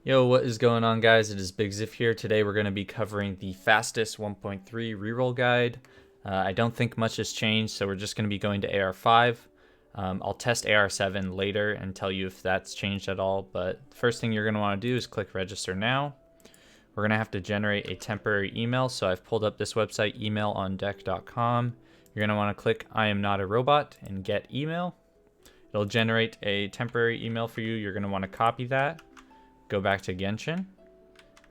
Yo, what is going on, guys? It is Big Ziff here. Today we're going to be covering the fastest 1.3 reroll guide. I don't think much has changed, so we're just going to be going to AR5. I'll test AR7 later and tell you if that's changed at all, but the first thing you're going to want to do is click register now. We're going to have to generate a temporary email, so I've pulled up this website, emailondeck.com. You're going to want to click I am not a robot and get email. It'll generate a temporary email for you. You're going to want to copy that. Go back to Genshin,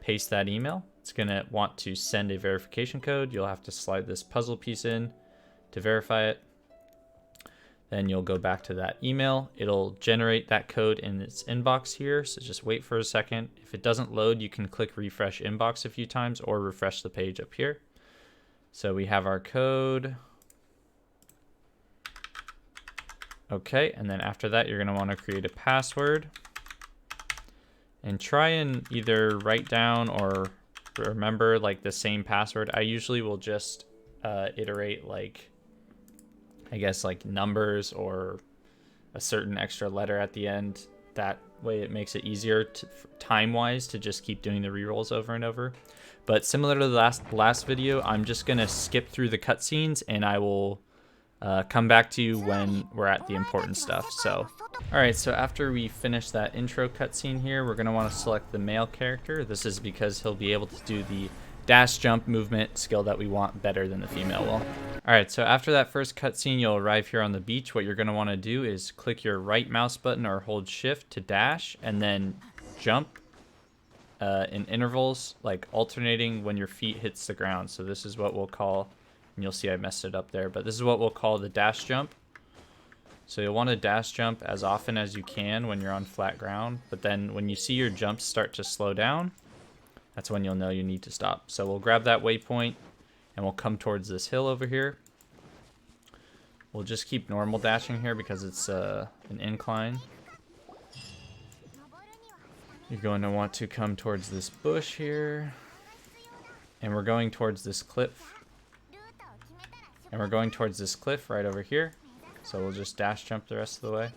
paste that email. It's going to want to send a verification code. You'll have to slide this puzzle piece in to verify it. Then you'll go back to that email. It'll generate that code in its inbox here, so just wait for a second. If it doesn't load, you can click refresh inbox a few times or refresh the page up here. So we have our code. Okay, and then after that, you're going to want to create a password. And try and either write down or remember like the same password. I usually will just iterate like, I guess like numbers or a certain extra letter at the end. That way it makes it easier to, time-wise, to just keep doing the rerolls over and over. But similar to the last video, I'm just gonna skip through the cutscenes and I will come back to you when we're at the important stuff. So, all right, so after we finish that intro cutscene here, we're gonna want to select the male character. This is because he'll be able to do the dash jump movement skill that we want better than the female will. All right, so after that first cutscene, you'll arrive here on the beach. What you're gonna want to do is click your right mouse button or hold shift to dash and then jump in intervals, like alternating when your feet hits the ground. So this is what we'll call, and you'll see I messed it up there, but this is what we'll call the dash jump. So you'll want to dash jump as often as you can when you're on flat ground, but then when you see your jumps start to slow down, that's when you'll know you need to stop. So we'll grab that waypoint and we'll come towards this hill over here. We'll just keep normal dashing here because it's an incline. You're going to want to come towards this bush here, and we're going towards this cliff. And we're going towards this cliff right over here. So we'll just dash jump the rest of the way.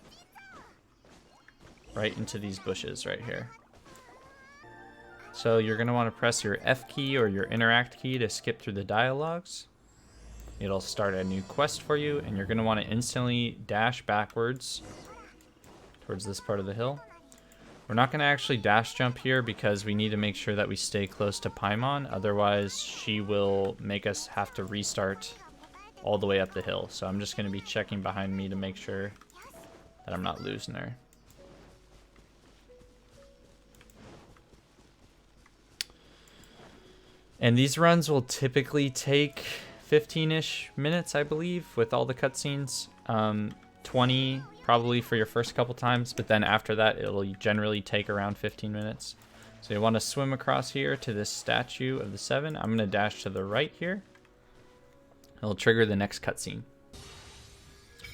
Right into these bushes right here. So you're going to want to press your F key or your interact key to skip through the dialogues. It'll start a new quest for you, and you're going to want to instantly dash backwards towards this part of the hill. We're not going to actually dash jump here because we need to make sure that we stay close to Paimon. Otherwise, she will make us have to restart all the way up the hill. So I'm just going to be checking behind me to make sure that I'm not losing her. And these runs will typically take 15-ish minutes, I believe, with all the cutscenes. 20 probably for your first couple times, but then after that it'll generally take around 15 minutes. So you want to swim across here to this statue of the 7. I'm going to dash to the right here. It'll trigger the next cutscene.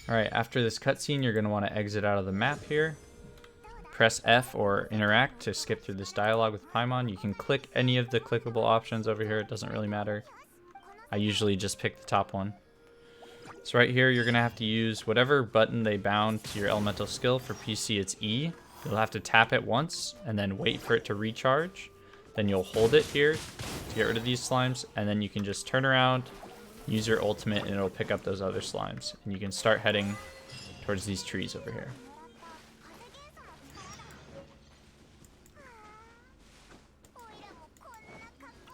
Alright, after this cutscene, you're going to want to exit out of the map here. Press F or interact to skip through this dialogue with Paimon. You can click any of the clickable options over here. It doesn't really matter. I usually just pick the top one. So right here, you're going to have to use whatever button they bound to your elemental skill. For PC, it's E. You'll have to tap it once and then wait for it to recharge. Then you'll hold it here to get rid of these slimes, and then you can just turn around, use your ultimate, and it'll pick up those other slimes. And you can start heading towards these trees over here.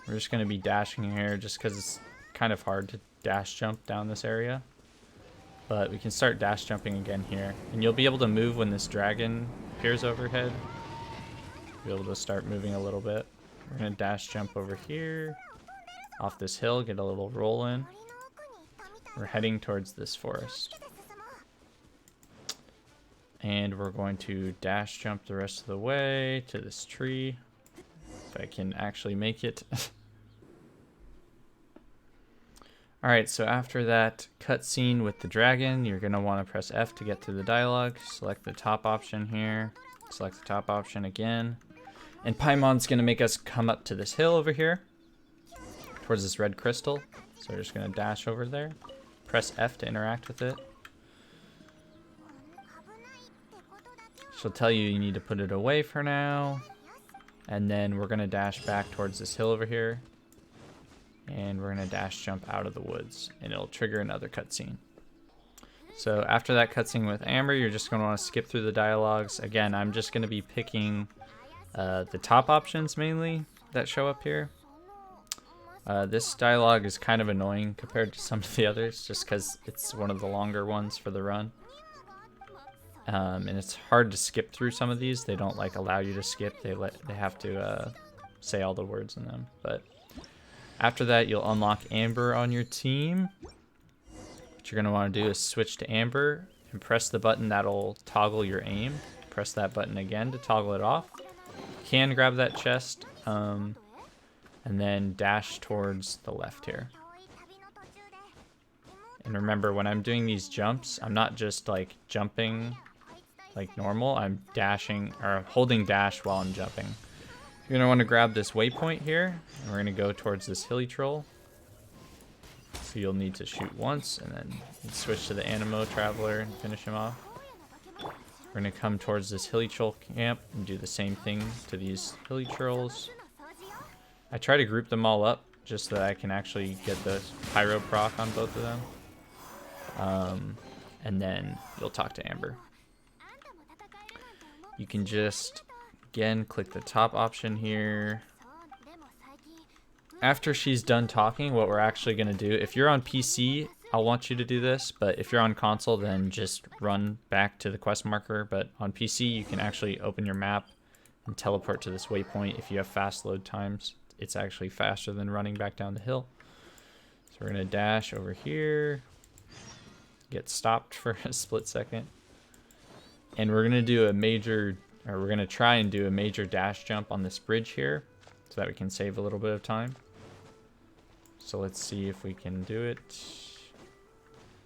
We're just going to be dashing here just because it's kind of hard to dash jump down this area. But we can start dash jumping again here. And you'll be able to move when this dragon appears overhead. You'll be able to start moving a little bit. We're going to dash jump over here, off this hill, get a little roll in. We're heading towards this forest. And we're going to dash jump the rest of the way to this tree. If I can actually make it. Alright, so after that cutscene with the dragon, you're going to want to press F to get to the dialogue. Select the top option here. Select the top option again. And Paimon's going to make us come up to this hill over here, towards this red crystal. So we're just going to dash over there. Press F to interact with it. She'll tell you you need to put it away for now. And then we're going to dash back towards this hill over here. And we're going to dash jump out of the woods. And it'll trigger another cutscene. So after that cutscene with Amber, you're just going to want to skip through the dialogues. Again, I'm just going to be picking the top options mainly that show up here. This dialogue is kind of annoying compared to some of the others, just because it's one of the longer ones for the run. And it's hard to skip through some of these. They don't like allow you to skip. They have to say all the words in them. But after that, you'll unlock Amber on your team. What you're going to want to do is switch to Amber and press the button that'll toggle your aim. Press that button again to toggle it off. You can grab that chest and then dash towards the left here. And remember, when I'm doing these jumps, I'm not just like jumping like normal. I'm dashing or holding dash while I'm jumping. You're going to want to grab this waypoint here, and we're going to go towards this hilly troll. So you'll need to shoot once, and then switch to the Animo Traveler and finish him off. We're going to come towards this hilly troll camp and do the same thing to these hilly trolls. I try to group them all up just so that I can actually get the pyro proc on both of them. And then you'll talk to Amber. You can just, again, click the top option here. After she's done talking, what we're actually going to do, if you're on PC, I'll want you to do this, but if you're on console, then just run back to the quest marker. But on PC, you can actually open your map and teleport to this waypoint if you have fast load times. It's actually faster than running back down the hill. So we're going to dash over here, get stopped for a split second, and we're going to do a major, or we're going to try and do a major dash jump on this bridge here so that we can save a little bit of time. So let's see if we can do it.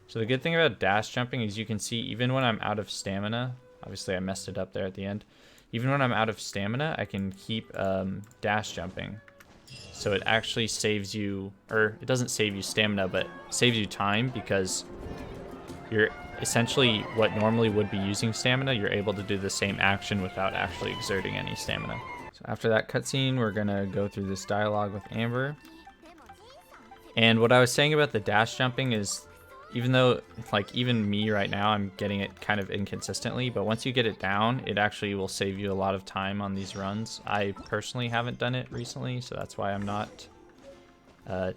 So the good thing about dash jumping is you can see even when I'm out of stamina, obviously I messed it up there at the end, even when I'm out of stamina, I can keep dash jumping. So it actually saves you, or it doesn't save you stamina, but saves you time, because you're essentially what normally would be using stamina, you're able to do the same action without actually exerting any stamina. So after that cutscene, we're gonna go through this dialogue with Amber. And what I was saying about the dash jumping is, even though, like, even me right now, I'm getting it kind of inconsistently, but once you get it down, it actually will save you a lot of time on these runs. I personally haven't done it recently, so that's why I'm not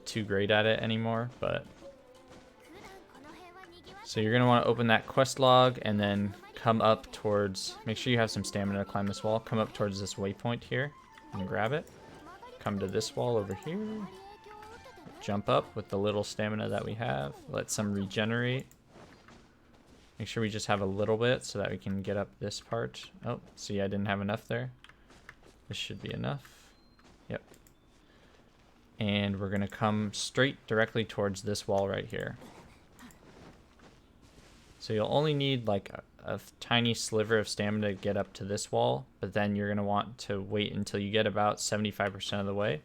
too great at it anymore. But so you're going to want to open that quest log and then come up towards, make sure you have some stamina to climb this wall, come up towards this waypoint here and grab it. Come to this wall over here. Jump up with the little stamina that we have. Let some regenerate. Make sure we just have a little bit so that we can get up this part. Oh, see, I didn't have enough there. This should be enough. Yep. And we're going to come straight directly towards this wall right here. So you'll only need like a tiny sliver of stamina to get up to this wall, but then you're going to want to wait until you get about 75% of the way.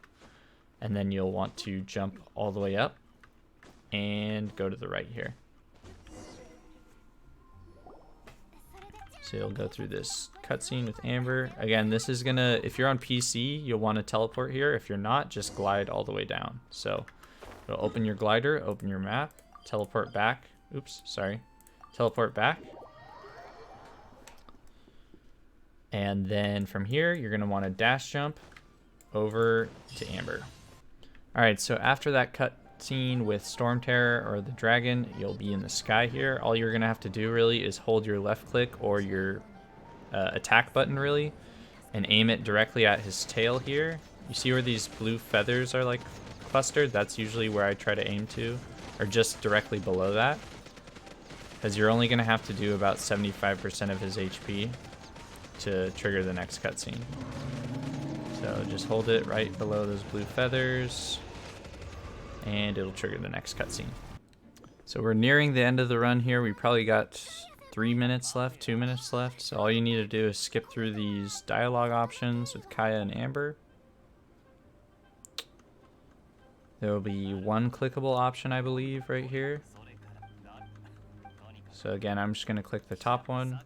And then you'll want to jump all the way up and go to the right here. So you'll go through this cutscene with Amber. Again, this is gonna, if you're on PC, you'll want to teleport here. If you're not, just glide all the way down. So you'll open your glider, open your map, teleport back. Oops, sorry. Teleport back. And then from here, you're gonna want to dash jump over to Amber. Alright, so after that cutscene with Stormterror or the dragon, you'll be in the sky here. All you're going to have to do really is hold your left click or your attack button really and aim it directly at his tail here. You see where these blue feathers are like clustered? That's usually where I try to aim to, or just directly below that. Because you're only going to have to do about 75% of his HP to trigger the next cutscene. So just hold it right below those blue feathers, and it'll trigger the next cutscene. So we're nearing the end of the run here. We probably got 3 minutes left, 2 minutes left. So all you need to do is skip through these dialogue options with Kaya and Amber. There will be one clickable option, I believe, right here. So again, I'm just going to click the top one.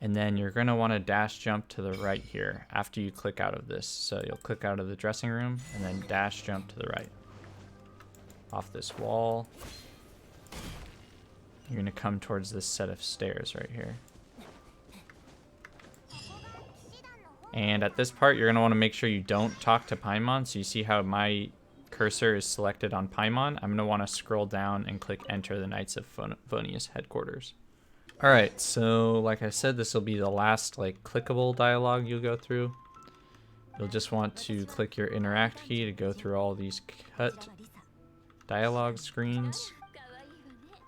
And then you're going to want to dash jump to the right here after you click out of this. So you'll click out of the dressing room and then dash jump to the right. Off this wall. You're going to come towards this set of stairs right here. And at this part, you're going to want to make sure you don't talk to Paimon. So you see how my cursor is selected on Paimon? I'm going to want to scroll down and click enter the Knights of Vonia's headquarters. All right, so like I said, this will be the last like clickable dialogue you'll go through. You'll just want to click your interact key to go through all these cut dialogue screens.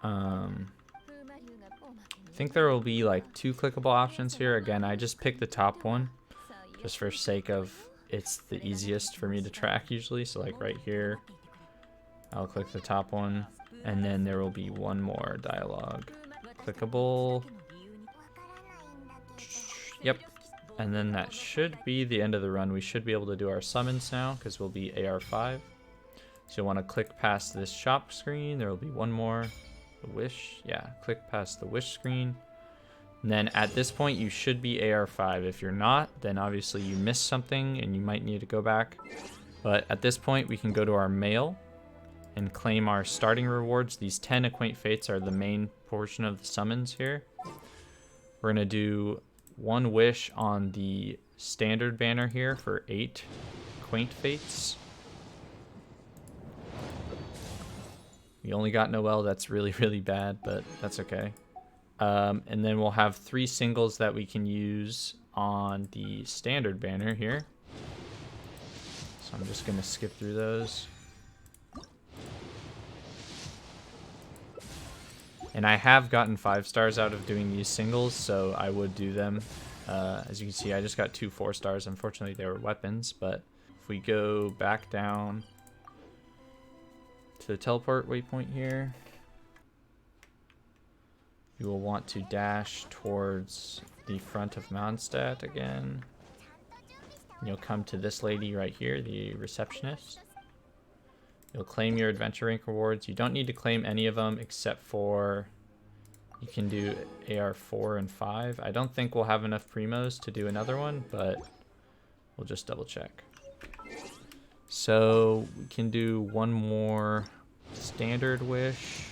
I think there will be like 2 clickable options here. Again, I just picked the top one just for sake of it's the easiest for me to track usually. So like right here, I'll click the top one, and then there will be one more dialogue. Clickable. Yep. And then that should be the end of the run. We should be able to do our summons now because we'll be AR5. So you'll want to click past this shop screen. There will be one more. The wish. Yeah, click past the wish screen. And then at this point, you should be AR5. If you're not, then obviously you missed something and you might need to go back. But at this point, we can go to our mail and claim our starting rewards. These 10 Acquaint Fates are the main portion of the summons here. We're going to do 1 wish on the standard banner here for 8 Acquaint Fates. We only got Noelle. That's really, really bad, but that's okay. And then we'll have 3 singles that we can use on the standard banner here. So I'm just going to skip through those. And I have gotten 5 stars out of doing these singles, so I would do them. As you can see, I just got 2 4 stars. Unfortunately, they were weapons, but if we go back down to the teleport waypoint here, you will want to dash towards the front of Mondstadt again. You'll come to this lady right here, the receptionist. You'll claim your adventure rank rewards. You don't need to claim any of them except for you can do AR 4 and 5. I don't think we'll have enough primos to do another one, but we'll just double check. So we can do one more standard wish.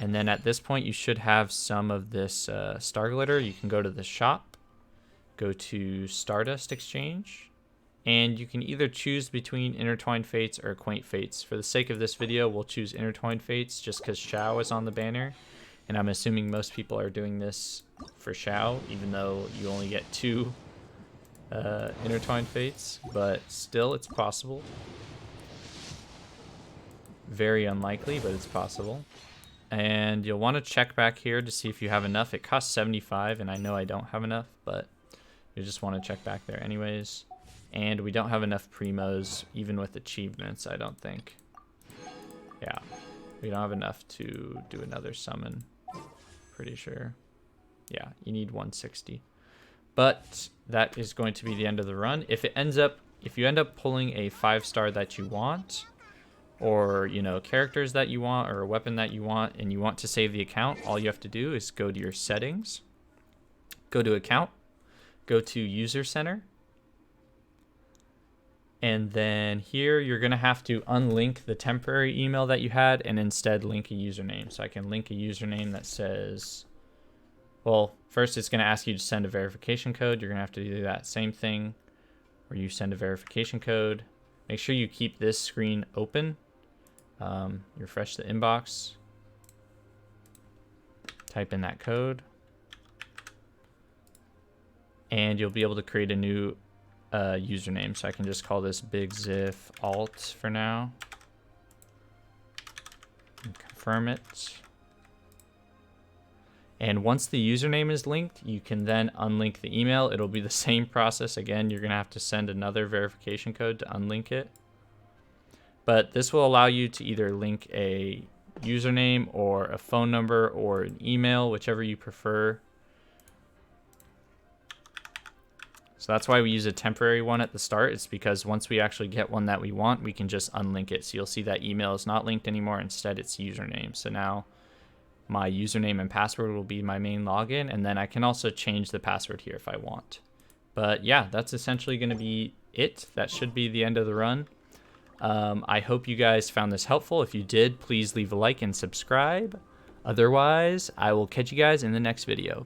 And then at this point, you should have some of this star glitter. You can go to the shop, go to Stardust Exchange, and you can either choose between Intertwined Fates or Acquaint Fates. For the sake of this video, we'll choose Intertwined Fates just because Xiao is on the banner. And I'm assuming most people are doing this for Xiao, even though you only get 2 Intertwined Fates. But still, it's possible. Very unlikely, but it's possible. And you'll want to check back here to see if you have enough. It costs 75, and I know I don't have enough, but you just want to check back there anyways. And we don't have enough primos, even with achievements, I don't think. Yeah, we don't have enough to do another summon, pretty sure. Yeah, you need 160. But that is going to be the end of the run. If you end up pulling a 5-star that you want, or characters that you want, or a weapon that you want, and you want to save the account, all you have to do is go to your settings, go to account, go to user center, and then here you're going to have to unlink the temporary email that you had and instead link a username. So I can link a username that says, well, first it's going to ask you to send a verification code. You're going to have to do that same thing where you send a verification code. Make sure you keep this screen open. Refresh the inbox. Type in that code. And you'll be able to create a new username. So I can just call this Big Ziff Alt for now. And confirm it. And once the username is linked, you can then unlink the email. It'll be the same process. Again, you're going to have to send another verification code to unlink it. But this will allow you to either link a username or a phone number or an email, whichever you prefer. So that's why we use a temporary one at the start. It's because once we actually get one that we want, we can just unlink it. So you'll see that email is not linked anymore. Instead, it's username. So now my username and password will be my main login, and then I can also change the password here if I want. But yeah, that's essentially going to be it. That should be the end of the run. I hope you guys found this helpful. If you did, please leave a like and subscribe. Otherwise, I will catch you guys in the next video.